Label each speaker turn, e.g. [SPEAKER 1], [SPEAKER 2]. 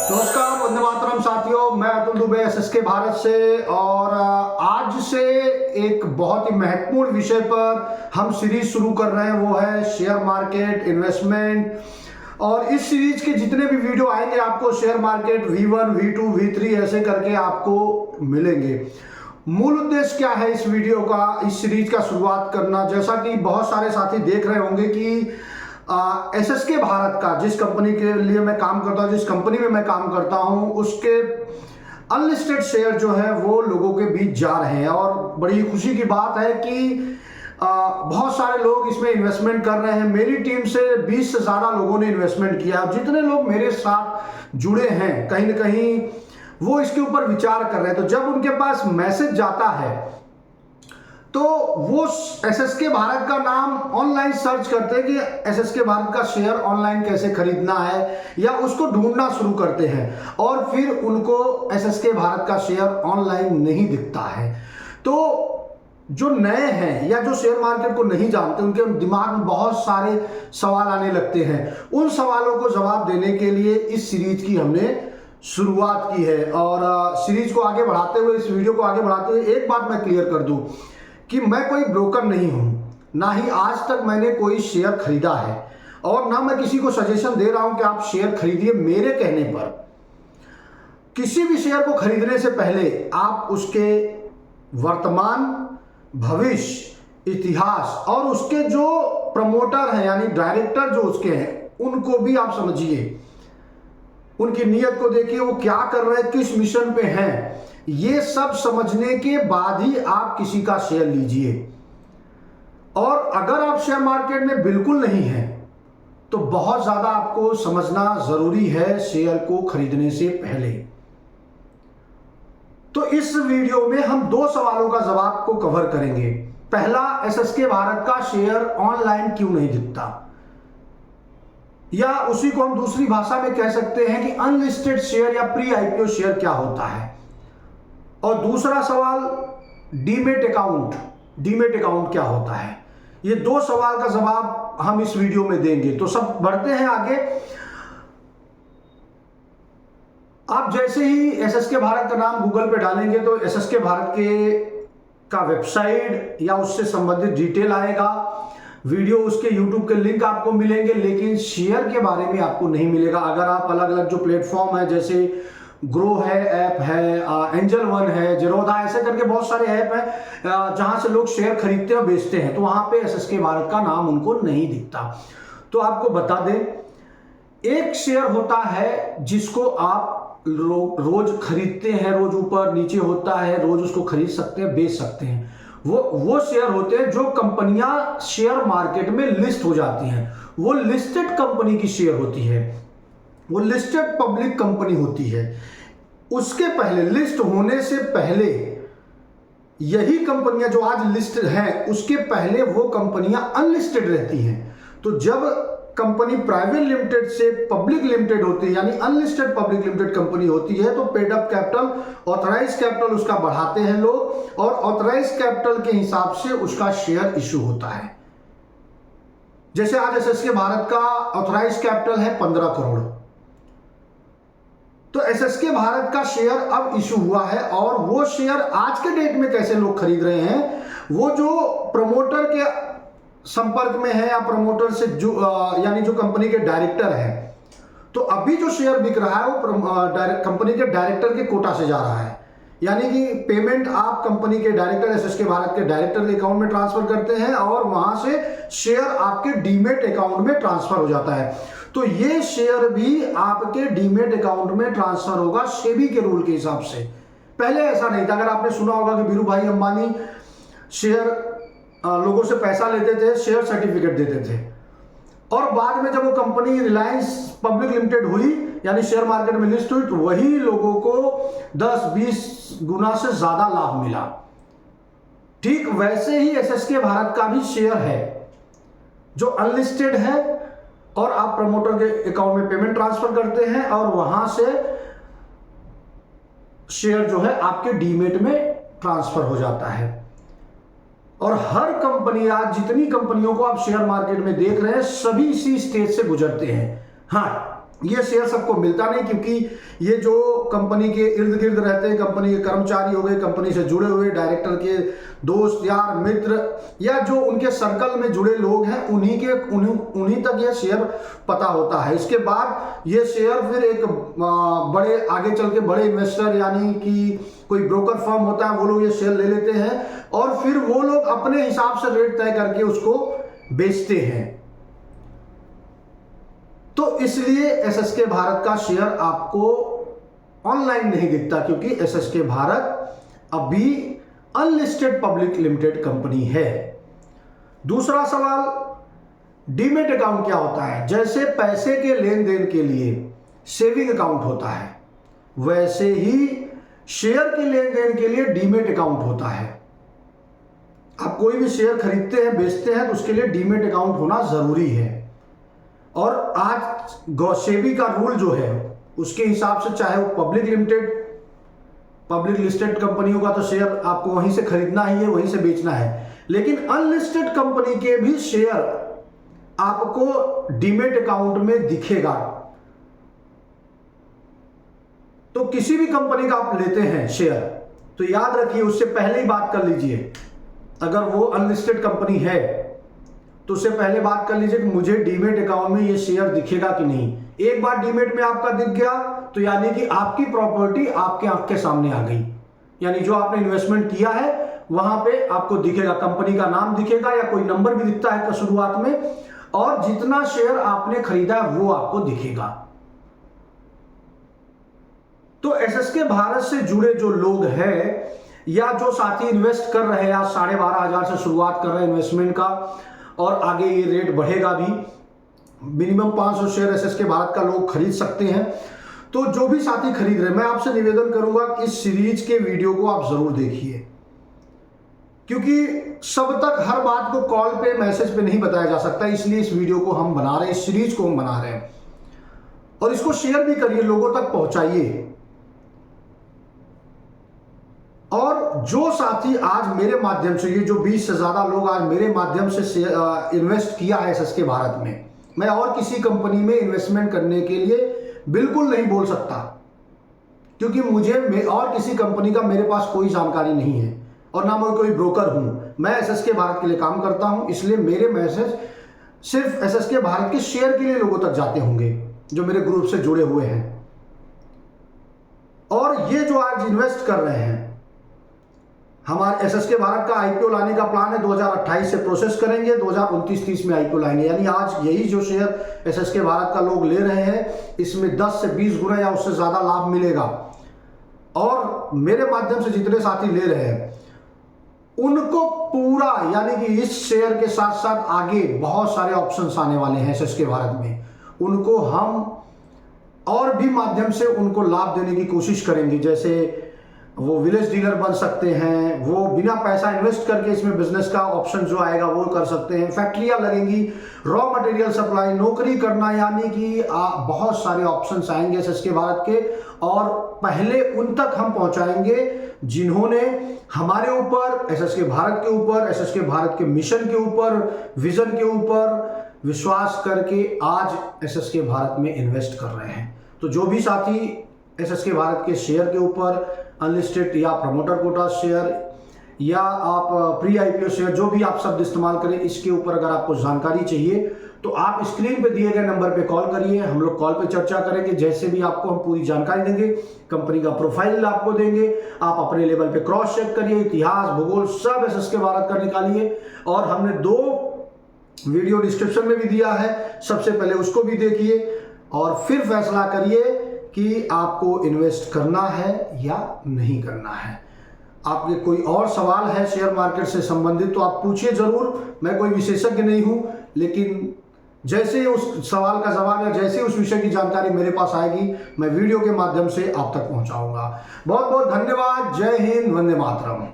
[SPEAKER 1] नमस्कार, वंदे मातरम साथियों। मैं अतुल दुबे एसएसके भारत से और आज से एक बहुत ही महत्वपूर्ण विषय पर हम सीरीज शुरू कर रहे हैं, वो है शेयर मार्केट इन्वेस्टमेंट। और इस सीरीज के जितने भी वीडियो आएंगे आपको share market V1, V2, V3 ऐसे करके आपको मिलेंगे। मूल उद्देश्य क्या है इस वीडियो का, इस सीरीज का शुरुआत करना, जैसा कि बहुत सारे साथी देख रहे होंगे कि एसएसके भारत का, जिस कंपनी के लिए मैं काम करता हूं, जिस कंपनी में मैं काम करता हूं, उसके अनलिस्टेड शेयर जो है वो लोगों के बीच जा रहे हैं। और बड़ी खुशी की बात है कि बहुत सारे लोग इसमें इन्वेस्टमेंट कर रहे हैं। मेरी टीम से 20 से ज़्यादा लोगों ने इन्वेस्टमेंट किया। जितने लोग मेरे साथ जुड़े हैं कहीं ना कहीं वो इसके ऊपर विचार कर रहे हैं। तो जब उनके पास मैसेज जाता है तो वो एसएसके भारत का नाम ऑनलाइन सर्च करते हैं कि एसएसके भारत का शेयर ऑनलाइन कैसे खरीदना है, या उसको ढूंढना शुरू करते हैं। और फिर उनको एसएसके भारत का शेयर ऑनलाइन नहीं दिखता है। तो जो नए हैं या जो शेयर मार्केट को नहीं जानते, उनके दिमाग में बहुत सारे सवाल आने लगते हैं। उन सवालों को जवाब देने के लिए इस सीरीज की हमने शुरुआत की है। और सीरीज को आगे बढ़ाते हुए, इस वीडियो को आगे बढ़ाते हुए एक बात मैं क्लियर कर दूं कि मैं कोई ब्रोकर नहीं हूं, ना ही आज तक मैंने कोई शेयर खरीदा है, और ना मैं किसी को सजेशन दे रहा हूं कि आप शेयर खरीदिए। मेरे कहने पर किसी भी शेयर को खरीदने से पहले आप उसके वर्तमान, भविष्य, इतिहास और उसके जो प्रमोटर हैं यानी डायरेक्टर जो उसके हैं, उनको भी आप समझिए, उनकी नीयत को देखिए, वो क्या कर रहे हैं, किस मिशन पे हैं। ये सब समझने के बाद ही आप किसी का शेयर लीजिए। और अगर आप शेयर मार्केट में बिल्कुल नहीं हैं तो बहुत ज्यादा आपको समझना जरूरी है शेयर को खरीदने से पहले। तो इस वीडियो में हम दो सवालों का जवाब को कवर करेंगे। पहला, एसएसके भारत का शेयर ऑनलाइन क्यों नहीं दिखता, या उसी को हम दूसरी भाषा में कह सकते हैं कि अनलिस्टेड शेयर या प्री आईपीओ शेयर क्या होता है। और दूसरा सवाल, डीमेट अकाउंट क्या होता है। ये दो सवाल का जवाब हम इस वीडियो में देंगे। तो सब बढ़ते हैं आगे। आप जैसे ही एसएसके भारत का नाम गूगल पे डालेंगे तो एसएसके भारत का वेबसाइट या उससे संबंधित डिटेल आएगा, वीडियो, उसके यूट्यूब के लिंक आपको मिलेंगे, लेकिन शेयर के बारे में आपको नहीं मिलेगा। अगर आप अलग अलग जो प्लेटफॉर्म है, जैसे ग्रो है, ऐप है, एंजल वन है, जेरोधा, ऐसे करके बहुत सारे ऐप हैं जहां से लोग शेयर खरीदते और बेचते हैं, तो वहां पे एसएसके भारत का नाम उनको नहीं दिखता। तो आपको बता दें, एक शेयर होता है जिसको आप रोज खरीदते हैं, रोज ऊपर नीचे होता है, रोज उसको खरीद सकते हैं, बेच सकते हैं। वो शेयर होते हैं जो कंपनियां शेयर मार्केट में लिस्ट हो जाती हैं। वो लिस्टेड कंपनी की शेयर होती है, वो लिस्टेड पब्लिक कंपनी होती है। उसके पहले, लिस्ट होने से पहले, यही कंपनियां जो आज लिस्टेड हैं, उसके पहले वो कंपनियां अनलिस्टेड रहती हैं। तो जब कंपनी प्राइवेट लिमिटेड से पब्लिक लिमिटेड होती है, यानी अनलिस्टेड पब्लिक लिमिटेड कंपनी होती है, तो paid up capital, authorise capital उसका बढ़ाते हैं लोग, और ऑथराइज कैपिटल के हिसाब से उसका शेयर इशू होता है। जैसे आज एसएसके भारत का ऑथराइज कैपिटल है 15 करोड़, तो एसएसके भारत का शेयर अब इशू हुआ है। और वो शेयर आज के डेट में कैसे लोग खरीद रहे हैं, वो जो प्रमोटर के संपर्क में है या प्रमोटर से जो यानी जो कंपनी के डायरेक्टर है, तो अभी जो शेयर बिक रहा है वो कंपनी के डायरेक्टर के कोटा से जा रहा है। यानी कि पेमेंट आप कंपनी के डायरेक्टर, एसएसके भारत के डायरेक्टर के अकाउंट में ट्रांसफर करते हैं, और वहां से शेयर आपके डीमेट अकाउंट में ट्रांसफर हो जाता है। तो ये शेयर भी आपके डीमेट अकाउंट में ट्रांसफर होगा सेबी के रूल के हिसाब से। पहले ऐसा नहीं था। अगर आपने सुना होगा कि बीरू भाई अंबानी शेयर लोगों से पैसा लेते थे, शेयर सर्टिफिकेट देते थे, और बाद में जब वो कंपनी रिलायंस पब्लिक लिमिटेड हुई, यानी शेयर मार्केट में लिस्ट हुई, तो वही लोगों को 10-20 गुना से ज्यादा लाभ मिला। ठीक वैसे ही एसएसके भारत का भी शेयर है जो अनलिस्टेड है, और आप प्रमोटर के अकाउंट में पेमेंट ट्रांसफर करते हैं, और वहां से शेयर जो है आपके डीमेट में ट्रांसफर हो जाता है। और हर कंपनी, आज जितनी कंपनियों को आप शेयर मार्केट में देख रहे हैं, सभी इसी स्टेज से गुजरते हैं। हाँ, ये शेयर सबको मिलता नहीं, क्योंकि ये जो कंपनी के इर्द गिर्द रहते हैं, कंपनी के कर्मचारी हो गए, कंपनी से जुड़े हुए डायरेक्टर के दोस्त यार मित्र या जो उनके सर्कल में जुड़े लोग हैं, उन्हीं तक ये शेयर पता होता है। इसके बाद ये शेयर फिर एक बड़े आगे चल के बड़े इन्वेस्टर यानी कि कोई ब्रोकर फर्म होता है, वो लोग ये शेयर ले लेते हैं और फिर वो लोग अपने हिसाब से रेट तय करके उसको बेचते हैं। तो इसलिए एसएसके भारत का शेयर आपको ऑनलाइन नहीं दिखता, क्योंकि एसएसके भारत अभी अनलिस्टेड पब्लिक लिमिटेड कंपनी है। दूसरा सवाल, डीमेट अकाउंट क्या होता है? जैसे पैसे के लेन देन के लिए सेविंग अकाउंट होता है, वैसे ही शेयर के लेन देन के लिए डीमेट अकाउंट होता है। आप कोई भी शेयर खरीदते हैं, बेचते हैं, तो उसके लिए डीमेट अकाउंट होना जरूरी है। और आज सेबी का रूल जो है उसके हिसाब से, चाहे वो पब्लिक लिस्टेड कंपनी होगा तो शेयर आपको वहीं से खरीदना ही है, वहीं से बेचना है, लेकिन अनलिस्टेड कंपनी के भी शेयर आपको डीमेट अकाउंट में दिखेगा। तो किसी भी कंपनी का आप लेते हैं शेयर, तो याद रखिए उससे पहले ही बात कर लीजिए, अगर वो अनलिस्टेड कंपनी है तो उससे पहले बात कर लीजिए कि मुझे डीमेट अकाउंट में ये शेयर दिखेगा कि नहीं। एक बार डीमेट में आपका दिख गया तो यानी कि आपकी प्रॉपर्टी आपके आंख के सामने आ गई, यानी जो आपने इन्वेस्टमेंट किया है वहां पे आपको दिखेगा, कंपनी का नाम दिखेगा या कोई नंबर भी दिखता है शुरुआत में, और जितना शेयर आपने खरीदा है वो आपको दिखेगा। तो एसएसके भारत से जुड़े जो लोग हैं या जो साथी इन्वेस्ट कर रहे हैं, आज 12,500 से शुरुआत कर रहे हैं इन्वेस्टमेंट का, और आगे ये रेट बढ़ेगा भी, मिनिमम 500 शेयर एसएसके भारत का लोग खरीद सकते हैं। तो जो भी साथी खरीद रहे हैं, मैं आपसे निवेदन करूंगा कि इस सीरीज के वीडियो को आप जरूर देखिए, क्योंकि सब तक हर बात को कॉल पे मैसेज पे नहीं बताया जा सकता, इसलिए इस वीडियो को हम बना रहे हैं, इस सीरीज को हम बना रहे हैं। और इसको शेयर भी करिए, लोगों तक पहुंचाइए। और जो साथी आज मेरे माध्यम से, ये जो 20 से ज्यादा लोग आज मेरे माध्यम से इन्वेस्ट किया है एसएसके भारत में, मैं और किसी कंपनी में इन्वेस्टमेंट करने के लिए बिल्कुल नहीं बोल सकता, क्योंकि मुझे और किसी कंपनी का मेरे पास कोई जानकारी नहीं है और ना मैं कोई ब्रोकर हूं। मैं एसएसके भारत के लिए काम करता हूं, इसलिए मेरे मैसेज सिर्फ एसएसके भारत के शेयर के लिए लोगों तक जाते होंगे जो मेरे ग्रुप से जुड़े हुए हैं। और ये जो आज इन्वेस्ट कर रहे हैं, हमारे एसएसके भारत का आईपीओ लाने का प्लान है, 2028 से प्रोसेस करेंगे, 2029-30 में आईपीओ लाएंगे। यानी आज यही जो शेयर एसएसके भारत का लोग ले रहे हैं, इसमें 10 से 20 गुना या उससे ज्यादा लाभ मिलेगा। और मेरे माध्यम से जितने साथी ले रहे हैं उनको पूरा, यानी कि इस शेयर के साथ साथ आगे बहुत सारे ऑप्शंस आने वाले हैं एसएसके भारत में, उनको हम और भी माध्यम से उनको लाभ देने की कोशिश करेंगे। जैसे वो विलेज डीलर बन सकते हैं, वो बिना पैसा इन्वेस्ट करके इसमें बिजनेस का ऑप्शन जो आएगा वो कर सकते हैं, फैक्ट्रियां लगेंगी, रॉ मटेरियल सप्लाई, नौकरी करना, यानी कि बहुत सारे ऑप्शंस आएंगे एसएसके भारत के। और पहले उन तक हम पहुंचाएंगे जिन्होंने हमारे ऊपर, एसएसके भारत के ऊपर, एसएसके भारत के मिशन के ऊपर, विजन के ऊपर विश्वास करके आज एसएसके भारत में इन्वेस्ट कर रहे हैं। तो जो भी साथी एसएसके भारत के शेयर के ऊपर, अनलिस्टेड या प्रमोटर कोटा शेयर या आप प्री आईपीओ शेयर, जो भी आप शब्द इस्तेमाल करें, इसके ऊपर अगर आपको जानकारी चाहिए तो आप स्क्रीन पे दिए गए नंबर पे कॉल करिए, हम लोग कॉल पे चर्चा करेंगे। जैसे भी आपको हम पूरी जानकारी देंगे, कंपनी का प्रोफाइल आपको देंगे, आप अपने लेवल पे क्रॉस चेक करिए, इतिहास भूगोल सब एसएसके भारत का निकालिए। और हमने 2 वीडियो डिस्क्रिप्शन में भी दिया है, सबसे पहले उसको भी देखिए और फिर फैसला करिए कि आपको इन्वेस्ट करना है या नहीं करना है। आपके कोई और सवाल है शेयर मार्केट से संबंधित तो आप पूछिए जरूर, मैं कोई विशेषज्ञ नहीं हूं, लेकिन जैसे उस सवाल का जवाब या जैसे उस विषय की जानकारी मेरे पास आएगी, मैं वीडियो के माध्यम से आप तक पहुंचाऊंगा। बहुत बहुत धन्यवाद। जय हिंद, वंदे मातरम।